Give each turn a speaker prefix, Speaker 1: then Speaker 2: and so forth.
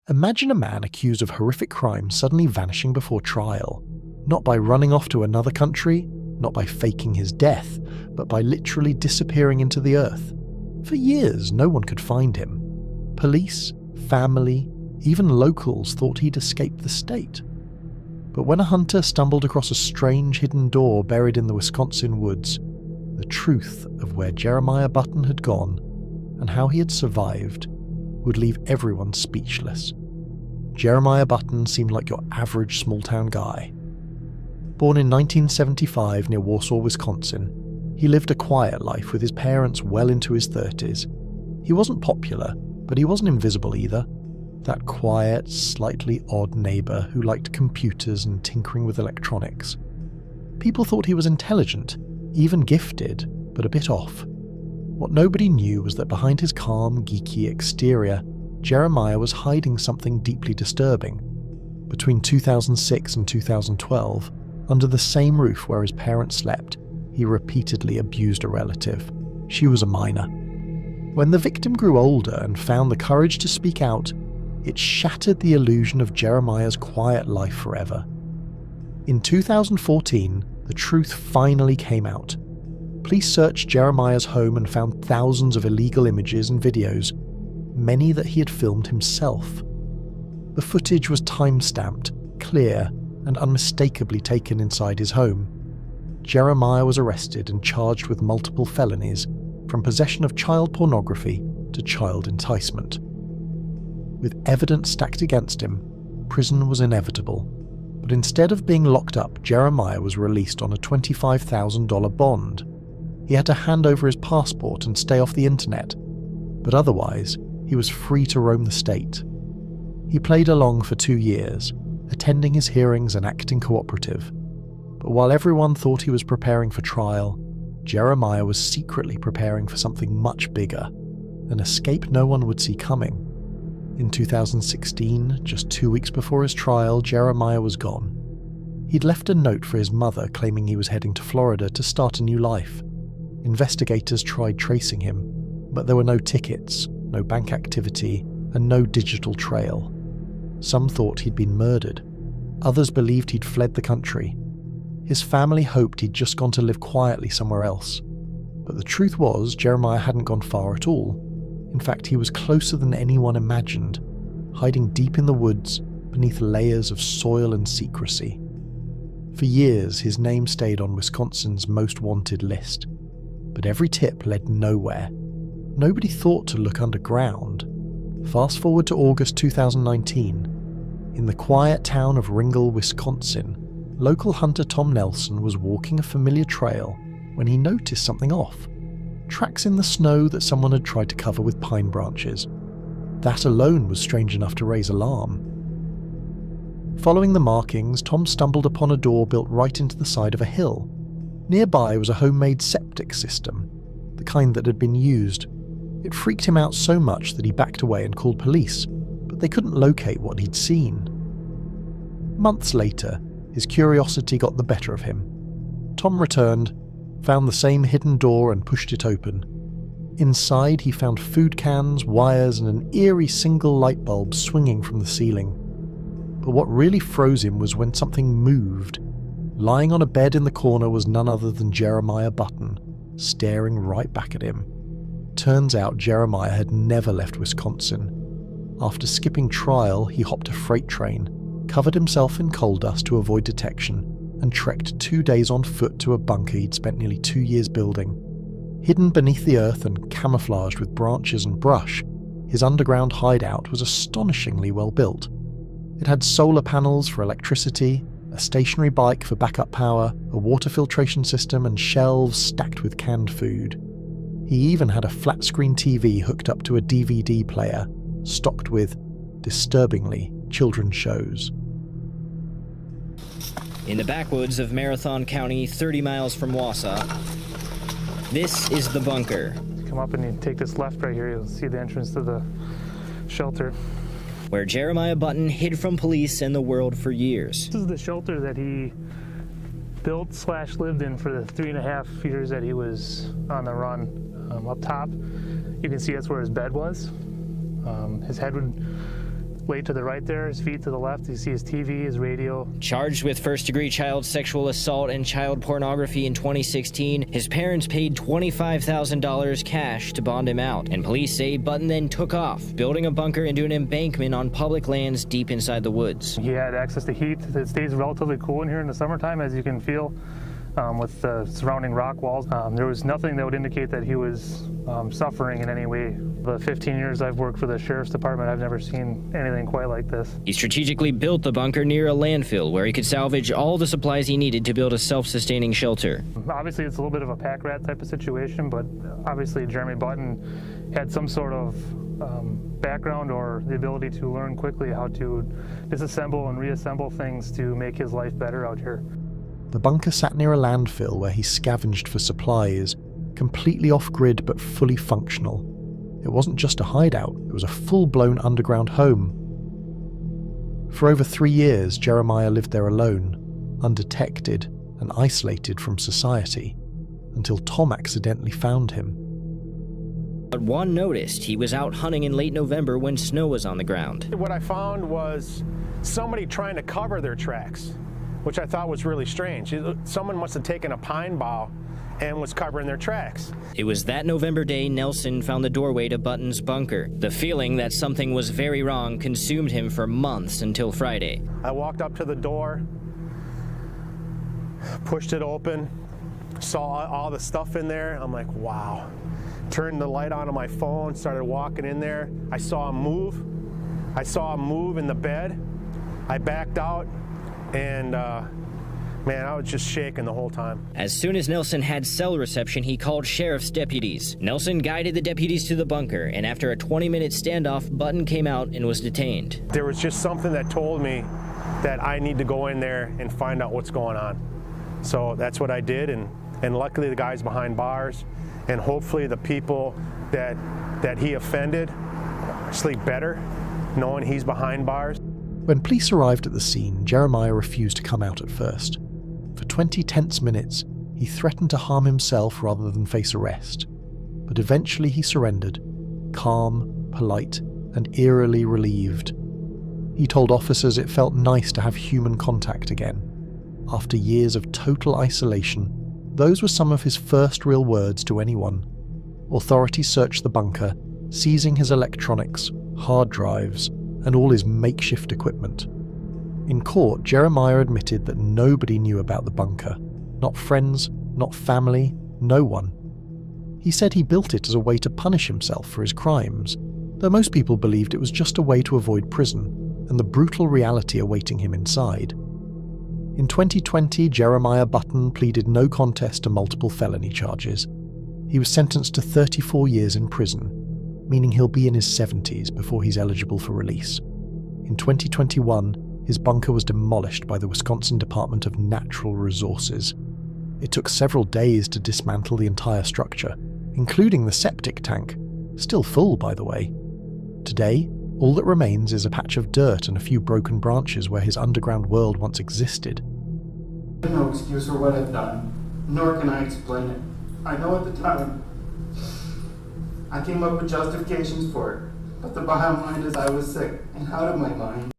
Speaker 1: Imagine a man accused of horrific crimes suddenly vanishing before trial, not by running off to another country, not by faking his death, but by literally disappearing into the earth. For years, no one could find him. Police, family, even locals thought he'd escaped the state. But when a hunter stumbled across a strange hidden door buried in the Wisconsin woods, the truth of where Jeremiah Button had gone and how he had survived would leave everyone speechless. Jeremiah Button seemed like your average small-town guy. Born in 1975 near Warsaw, Wisconsin, he lived a quiet life with his parents well into his 30s. He wasn't popular, but he wasn't invisible either. That quiet, slightly odd neighbour who liked computers and tinkering with electronics. People thought he was intelligent, even gifted, but a bit off. What nobody knew was that behind his calm, geeky exterior, Jeremiah was hiding something deeply disturbing. Between 2006 and 2012, under the same roof where his parents slept, he repeatedly abused a relative. She was a minor. When the victim grew older and found the courage to speak out, it shattered the illusion of Jeremiah's quiet life forever. In 2014, the truth finally came out. Police searched Jeremiah's home and found thousands of illegal images and videos, many that he had filmed himself. The footage was time-stamped, clear, and unmistakably taken inside his home. Jeremiah was arrested and charged with multiple felonies, from possession of child pornography to child enticement. With evidence stacked against him, prison was inevitable, but instead of being locked up, Jeremiah was released on a $25,000 bond. He had to hand over his passport and stay off the internet, but otherwise, he was free to roam the state. He played along for 2 years, attending his hearings and acting cooperative. But while everyone thought he was preparing for trial, Jeremiah was secretly preparing for something much bigger, an escape no one would see coming. In 2016, just 2 weeks before his trial, Jeremiah was gone. He'd left a note for his mother claiming he was heading to Florida to start a new life. Investigators tried tracing him, but there were no tickets, no bank activity, and no digital trail. Some thought he'd been murdered. Others believed he'd fled the country. His family hoped he'd just gone to live quietly somewhere else. But the truth was, Jeremiah hadn't gone far at all. In fact, he was closer than anyone imagined, hiding deep in the woods beneath layers of soil and secrecy. For years, his name stayed on Wisconsin's most wanted list. But every tip led nowhere. Nobody thought to look underground. Fast forward to August 2019. In the quiet town of Ringgold, Wisconsin, local hunter Tom Nelson was walking a familiar trail when he noticed something off. Tracks in the snow that someone had tried to cover with pine branches. That alone was strange enough to raise alarm. Following the markings, Tom stumbled upon a door built right into the side of a hill. Nearby was a homemade septic system, the kind that had been used. It freaked him out so much that he backed away and called police, but they couldn't locate what he'd seen. Months later, his curiosity got the better of him. Tom returned, found the same hidden door and pushed it open. Inside, he found food cans, wires, and an eerie single light bulb swinging from the ceiling. But what really froze him was when something moved. Lying on a bed in the corner was none other than Jeremiah Button, staring right back at him. Turns out Jeremiah had never left Wisconsin. After skipping trial, he hopped a freight train, covered himself in coal dust to avoid detection, and trekked 2 days on foot to a bunker he'd spent nearly 2 years building. Hidden beneath the earth and camouflaged with branches and brush, his underground hideout was astonishingly well built. It had solar panels for electricity, a stationary bike for backup power, a water filtration system, and shelves stacked with canned food. He even had a flat-screen TV hooked up to a DVD player, stocked with, disturbingly, children's shows.
Speaker 2: In the backwoods of Marathon County, 30 miles from Wausau, this is the bunker.
Speaker 3: Come up and you take this left right here, you'll see the entrance to the shelter.
Speaker 2: Where Jeremiah Button hid from police and the world for years.
Speaker 3: This is the shelter that he built/lived in for the 3.5 years that he was on the run. Up top, you can see that's where his bed was. His head would weight to the right there, his feet to the left. You see his TV, his radio.
Speaker 2: Charged with first-degree child sexual assault and child pornography in 2016, his parents paid $25,000 cash to bond him out, and police say Button then took off, building a bunker into an embankment on public lands deep inside the woods.
Speaker 3: He had access to heat. It stays relatively cool in here in the summertime, as you can feel. With the surrounding rock walls. There was nothing that would indicate that he was suffering in any way. The 15 years I've worked for the Sheriff's Department, I've never seen anything quite like this.
Speaker 2: He strategically built the bunker near a landfill where he could salvage all the supplies he needed to build a self-sustaining shelter.
Speaker 3: Obviously, it's a little bit of a pack rat type of situation, but obviously Jeremy Button had some sort of background or the ability to learn quickly how to disassemble and reassemble things to make his life better out here.
Speaker 1: The bunker sat near a landfill where he scavenged for supplies, completely off-grid but fully functional. It wasn't just a hideout, it was a full-blown underground home. For over 3 years, Jeremiah lived there alone, undetected and isolated from society, until Tom accidentally found him.
Speaker 2: But one noticed he was out hunting in late November when snow was on the ground.
Speaker 4: What I found was somebody trying to cover their tracks, which I thought was really strange. Someone must have taken a pine bough and was covering their tracks.
Speaker 2: It was that November day Nelson found the doorway to Button's bunker. The feeling that something was very wrong consumed him for months until Friday.
Speaker 4: I walked up to the door, pushed it open, saw all the stuff in there. I'm like, wow. Turned the light on my phone, started walking in there. I saw him move. I saw him move in the bed. I backed out. And man, I was just shaking the whole time.
Speaker 2: As soon as Nelson had cell reception, he called sheriff's deputies. Nelson guided the deputies to the bunker, and after a 20-minute standoff, Button came out and was detained.
Speaker 4: There was just something that told me that I need to go in there and find out what's going on. So that's what I did, and luckily the guy's behind bars, and hopefully the people that he offended sleep better knowing he's behind bars.
Speaker 1: When police arrived at the scene, Jeremiah refused to come out at first. For 20 tense minutes, he threatened to harm himself rather than face arrest. But eventually he surrendered, calm, polite, and eerily relieved. He told officers it felt nice to have human contact again. After years of total isolation, those were some of his first real words to anyone. Authorities searched the bunker, seizing his electronics, hard drives, and all his makeshift equipment. In court, Jeremiah admitted that nobody knew about the bunker. Not friends, not family, no one. He said he built it as a way to punish himself for his crimes, though most people believed it was just a way to avoid prison and the brutal reality awaiting him inside. In 2020, Jeremiah Button pleaded no contest to multiple felony charges. He was sentenced to 34 years in prison, meaning he'll be in his 70s before he's eligible for release. In 2021, his bunker was demolished by the Wisconsin Department of Natural Resources. It took several days to dismantle the entire structure, including the septic tank, still full by the way. Today, all that remains is a patch of dirt and a few broken branches where his underground world once existed.
Speaker 5: No excuse for what I've done, nor can I explain it. I know at the time I came up with justifications for it, but the bottom line is I was sick and out of my mind.